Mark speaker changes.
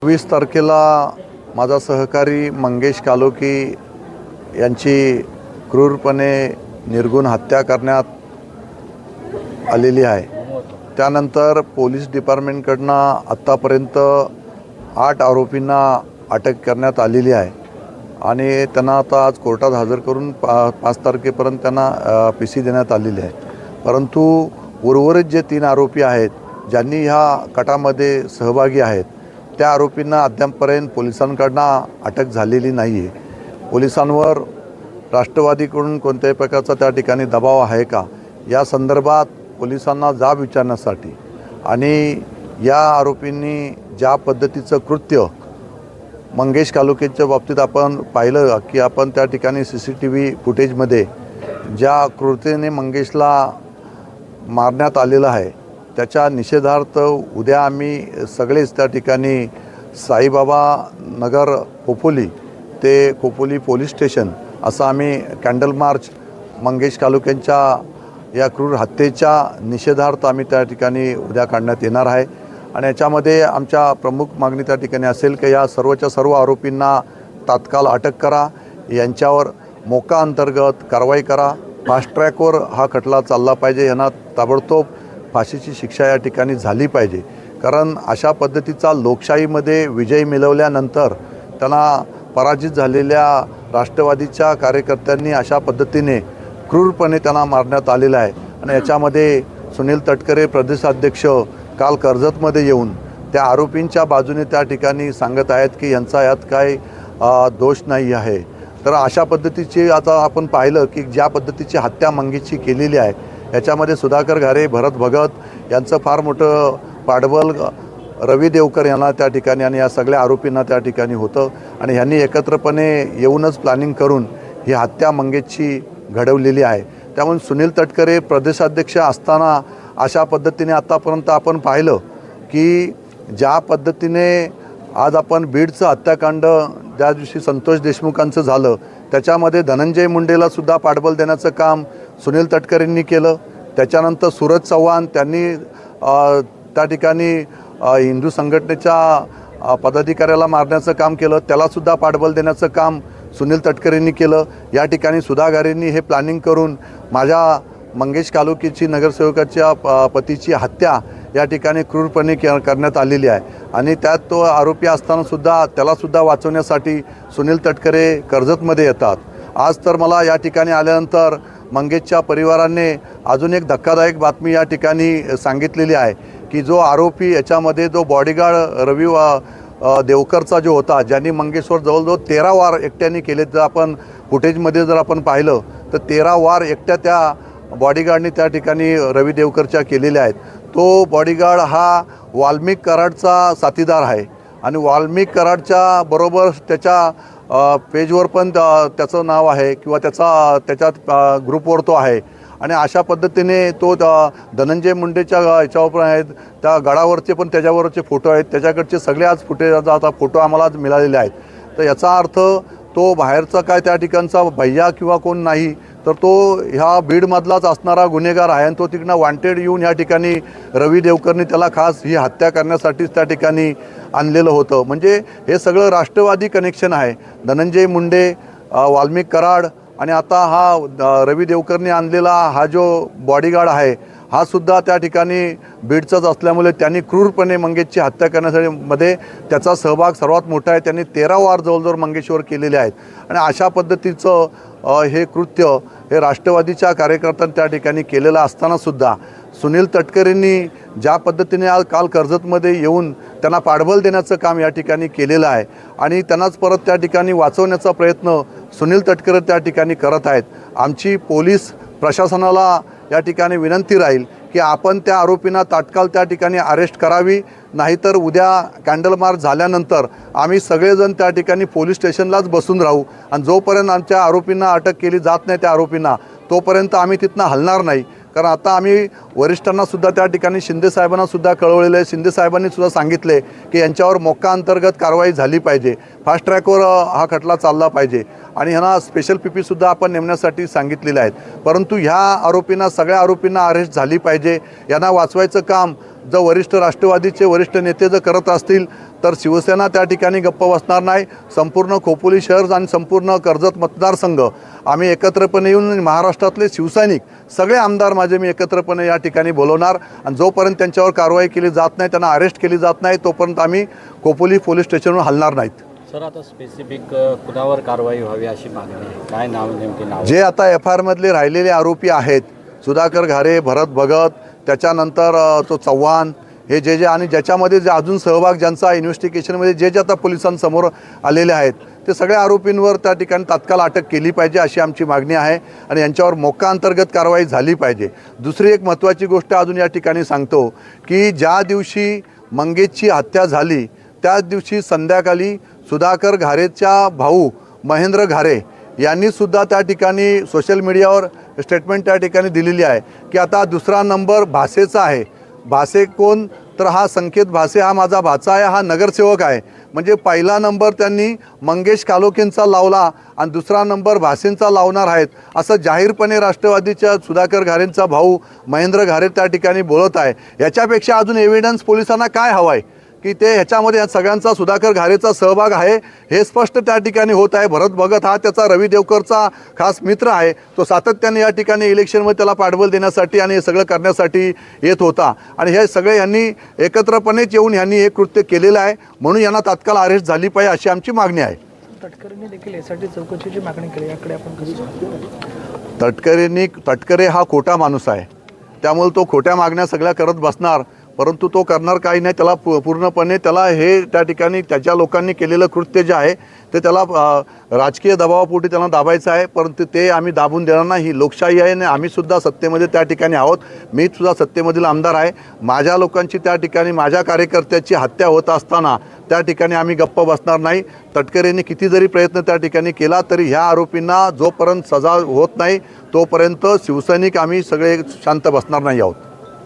Speaker 1: 20 तारखेला माझा सहकारी मंगेश कालोकी यांची क्रूरपणे निर्घुण हत्या करण्यात आलेली आहे। त्यानंतर पोलीस डिपार्टमेंटकडनं आत्तापर्यंत 8 आरोपींना अटक करण्यात आलेली आहे आणि त्यांना आता आज कोर्टात हजर करून 5 तारखेपर्यंत त्यांना PC देण्यात आलेली आहे। परंतु उर्वरित जे 3 आरोपी आहेत ज्यांनी ह्या कटामध्ये सहभागी आहेत त्या आरोपींना अद्यापपर्यंत पोलिसांकडून अटक झालेली नाही आहे। पोलिसांवर राष्ट्रवादीकडून कोणत्याही प्रकारचा त्या ठिकाणी दबाव आहे का या संदर्भात पोलिसांना जाब विचारण्यासाठी आणि या आरोपींनी ज्या पद्धतीचं कृत्य मंगेश कालोकेच्या बाबतीत आपण पाहिलं की आपण त्या ठिकाणी CCTV फुटेजमध्ये ज्या क्रूरतेने मंगेशला मारण्यात आलेलं आहे त्याच्या निषेधार्थ उद्या आम्ही सगळेच त्या ठिकाणी साईबाबा नगर खोपोली ते खोपोली पोलीस स्टेशन असं आम्ही कॅन्डल मार्च मंगेश कालोकेंच्या या क्रूर हत्येच्या निषेधार्थ आम्ही त्या ठिकाणी उद्या काढण्यात येणार आहे। आणि याच्यामध्ये आमच्या प्रमुख मागणी त्या ठिकाणी असेल की या सर्वच्या सर्व आरोपींना तात्काळ अटक करा, यांच्यावर मोका अंतर्गत कारवाई करा, फास्ट ट्रॅकवर हा खटला चालला पाहिजे, यांना ताबडतोब फाशीची शिक्षा या ठिकाणी झाली पाहिजे। कारण अशा पद्धतीचा लोकशाहीमध्ये विजय मिळवल्यानंतर त्यांना पराजित झालेल्या राष्ट्रवादीच्या कार्यकर्त्यांनी अशा पद्धतीने क्रूरपणे त्यांना मारण्यात आलेलं आहे। आणि याच्यामध्ये सुनील तटकरे प्रदेशाध्यक्ष काल कर्जतमध्ये येऊन त्या आरोपींच्या बाजूने त्या ठिकाणी सांगत आहेत की यांचा यात काही दोष नाही आहे। तर अशा पद्धतीची आता आपण पाहिलं की ज्या पद्धतीची हत्या मंगेशची केलेली आहे याच्यामध्ये सुधाकर घारे, भरत भगत यांचं फार मोठं पाठबळ रवी देवकर यांना त्या ठिकाणी आणि या सगळ्या आरोपींना त्या ठिकाणी होतं आणि ह्यांनी एकत्रपणे येऊनच प्लॅनिंग करून ही हत्या मंगेशची घडवलेली आहे। त्यामुळे सुनील तटकरे प्रदेशाध्यक्ष असताना अशा पद्धतीने आतापर्यंत आपण पाहिलं की ज्या पद्धतीने आज आपण बीडचं हत्याकांड ज्या दिवशी संतोष देशमुखांचं झालं त्याच्यामध्ये धनंजय मुंडेला सुद्धा पाठबळ देण्याचं काम सुनील तटकरेंनी केलं। त्याच्यानंतर सूरज चव्हाण त्यांनी त्या ठिकाणी हिंदू संघटनेच्या पदाधिकाऱ्याला मारण्याचं काम केलं, त्यालासुद्धा पाठबळ देण्याचं काम सुनील तटकरेंनी केलं। या ठिकाणी सुधा घारेंनी हे प्लॅनिंग करून माझ्या मंगेश कालोकीची नगरसेवकाच्या पतीची हत्या या ठिकाणी क्रूरपणे करण्यात आलेली आहे आणि त्यात तो आरोपी असतानासुद्धा त्यालासुद्धा वाचवण्यासाठी सुनील तटकरे कर्जतमध्ये येतात। आज तर मला या ठिकाणी आल्यानंतर मंगेशच्या परिवाराने अजून एक धक्कादायक बातमी या ठिकाणी सांगितलेली आहे की जो आरोपी याच्यामध्ये जो बॉडीगार्ड रवी देवकरचा जो होता ज्यांनी मंगेशवर जवळजवळ 13 वार एकट्याने केले, जर आपण फुटेजमध्ये जर आपण पाहिलं तर 13 वार एकट्या त्या बॉडीगार्डने त्या ठिकाणी रवी देवकरच्या केलेल्या आहेत। तो बॉडीगार्ड हा वाल्मिक कराडचा साथीदार आहे आणि वाल्मिक कराडच्या बरोबर त्याच्या पेजवर पण त्याचं नाव आहे किंवा त्याच्यात ग्रुपवर तो आहे आणि अशा पद्धतीने तो धनंजय मुंडेच्या याच्यावर आहेत त्या गडावरचे पण त्याच्यावरचे फोटो आहेत, त्याच्याकडचे सगळे आज आता फोटो आम्हाला आज मिळालेले आहेत। तर याचा अर्थ तो बाहेरचा काय त्या ठिकाणचा भैया किंवा कोण नाही तर तो ह्या बीडमधलाच असणारा गुन्हेगार आहे आणि तो तिकडनं वॉन्टेड येऊन या ठिकाणी रवी देवकरने त्याला खास ही हत्या करण्यासाठीच त्या ठिकाणी आणलेलं होतं। म्हणजे हे सगळं राष्ट्रवादी कनेक्शन आहे। धनंजय मुंडे, वाल्मिक कराड आणि आता हा रवी देवकरने आणलेला हा जो बॉडीगार्ड आहे हा सुद्धा त्या ठिकाणी बीडचाच असल्यामुळे त्यांनी क्रूरपणे मंगेशची हत्या करण्यासाठी मध्ये त्याचा सहभाग सर्वात मोठा आहे। त्यांनी 13 वार जवळजवळ मंगेशवर केलेले आहेत आणि अशा पद्धतीचं हे कृत्य हे राष्ट्रवादीच्या कार्यकर्त्यांनी त्या ठिकाणी केलेलं असतानासुद्धा सुनील तटकरेंनी ज्या पद्धतीने आज काल कर्जतमध्ये येऊन त्यांना पाठबळ देण्याचं काम या ठिकाणी केलेलं आहे आणि त्यांनाच परत त्या ठिकाणी वाचवण्याचा प्रयत्न सुनील तटकरे त्या ठिकाणी करत आहेत। आमची पोलीस प्रशासनाला या ठिकाणी विनंती राहील की आपण त्या आरोपींना तात्काळ त्या ठिकाणी अरेस्ट करावी, नाहीतर उद्या कॅन्डल मार्च झाल्यानंतर आम्ही सगळेजण त्या ठिकाणी पोलीस स्टेशनलाच बसून राहू आणि जोपर्यंत आमच्या आरोपींना अटक केली जात नाही त्या आरोपींना तोपर्यंत आम्ही तिथनं हलणार नाही। कारण आता आम्ही वरिष्ठांनासुद्धा त्या ठिकाणी शिंदेसाहेबांनासुद्धा कळवलेलं आहे, शिंदेसाहेबांनीसुद्धा सांगितले की यांच्यावर मोका अंतर्गत कारवाई झाली पाहिजे, फास्ट ट्रॅकवर हा खटला चालला पाहिजे आणि ह्यांना स्पेशल PP आपण नेमण्यासाठी सांगितलेले आहेत। परंतु ह्या आरोपींना सगळ्या आरोपींना अरेस्ट झाली पाहिजे, यांना वाचवायचं काम जर वरिष्ठ राष्ट्रवादीचे वरिष्ठ नेते जर करत असतील तर शिवसेना त्या ठिकाणी गप्प बसणार नाही. संपूर्ण खोपोली शहर आणि संपूर्ण कर्जत मतदारसंघ आम्ही एकत्रपणे येऊन महाराष्ट्रातले शिवसैनिक सगळे आमदार माझे मी एकत्रपणे या ठिकाणी बोलवणार आणि जोपर्यंत त्यांच्यावर कारवाई केली जात नाही, त्यांना अरेस्ट केली जात नाही, तोपर्यंत आम्ही खोपोली पोलीस स्टेशनवर हलणार नाहीत.
Speaker 2: सर, आता स्पेसिफिक कुणावर कारवाई व्हावी अशी मागणी आहे? काय नाव नेमके नाव?
Speaker 1: जे आता FIR मधले राहिलेले आरोपी आहेत, सुधाकर घारे, भरत भगत, त्याच्यानंतर तो चव्हाण, हे जे आणि ज्याच्यामध्ये जे अजून सहभाग ज्यांचा इन्व्हेस्टिगेशनमध्ये जे आता पोलिसांसमोर आलेले आहेत, ते सगळ्या आरोपींवर त्या ठिकाणी तात्काळ अटक केली पाहिजे अशी आमची मागणी आहे आणि यांच्यावर मोक्का अंतर्गत कारवाई झाली पाहिजे. दुसरी एक महत्त्वाची गोष्ट अजून या ठिकाणी सांगतो की ज्या दिवशी मंगेशची हत्या झाली त्याच दिवशी संध्याकाळी सुधाकर घारेचा भाऊ महेंद्र घारे यांनीसुद्धा त्या ठिकाणी सोशल मीडियावर स्टेटमेंट त्या ठिकाणी दिलेली आहे की आता दुसरा नंबर भासेचा आहे. भासे कोण? तर हा संकेत भासे हा माझा भाचा आहे, हा नगरसेवक आहे. म्हणजे पहिला नंबर त्यांनी मंगेश कालोखेंचा लावला आणि दुसरा नंबर भासेंचा लावणार आहेत असं जाहीरपणे राष्ट्रवादीच्या सुधाकर घारेंचा भाऊ महेंद्र घारे त्या ठिकाणी बोलत आहे. याच्यापेक्षा अजून एव्हिडन्स पोलिसांना काय हवं आहे की ते ह्याच्यामध्ये या सगळ्यांचा सुधाकर घारेचा सहभाग आहे हे स्पष्ट त्या ठिकाणी होत आहे. भरत भगत हा त्याचा रवी देवकरचा खास मित्र आहे. तो सातत्याने या ठिकाणी इलेक्शनमध्ये त्याला पाठबळ देण्यासाठी आणि हे सगळं करण्यासाठी येत होता आणि हे सगळे यांनी एकत्रपणेच येऊन यांनी हे कृत्य केलेलं आहे. म्हणून यांना तात्काळ अरेस्ट झाली पाहिजे अशी आमची मागणी आहे.
Speaker 3: तटकरेंनी देखील यासाठी चौकशीची मागणी केली, याकडे आपण
Speaker 1: तटकरे हा खोटा माणूस आहे, त्यामुळे तो खोट्या मागण्या सगळ्या करत बसणार, परंतु तो करणार काही नाही. त्याला पूर्णपणे त्याला हे त्या ठिकाणी त्याच्या लोकांनी केलेलं कृत्य जे आहे ते त्याला राजकीय दबावापोटी त्यांना दाबायचं आहे, परंतु ते आम्ही दाबून देणार नाही. ही लोकशाही आहे आणि आम्हीसुद्धा सत्तेमध्ये त्या ठिकाणी आहोत. मी सुद्धा सत्तेमधील आमदार आहे. माझ्या लोकांची त्या ठिकाणी माझ्या कार्यकर्त्याची हत्या होत असताना त्या ठिकाणी आम्ही गप्प बसणार नाही. तटकरेंनी किती जरी प्रयत्न त्या ठिकाणी केला तरी ह्या आरोपींना जोपर्यंत सजा होत नाही तोपर्यंत शिवसैनिक आम्ही सगळे शांत बसणार नाही आहोत.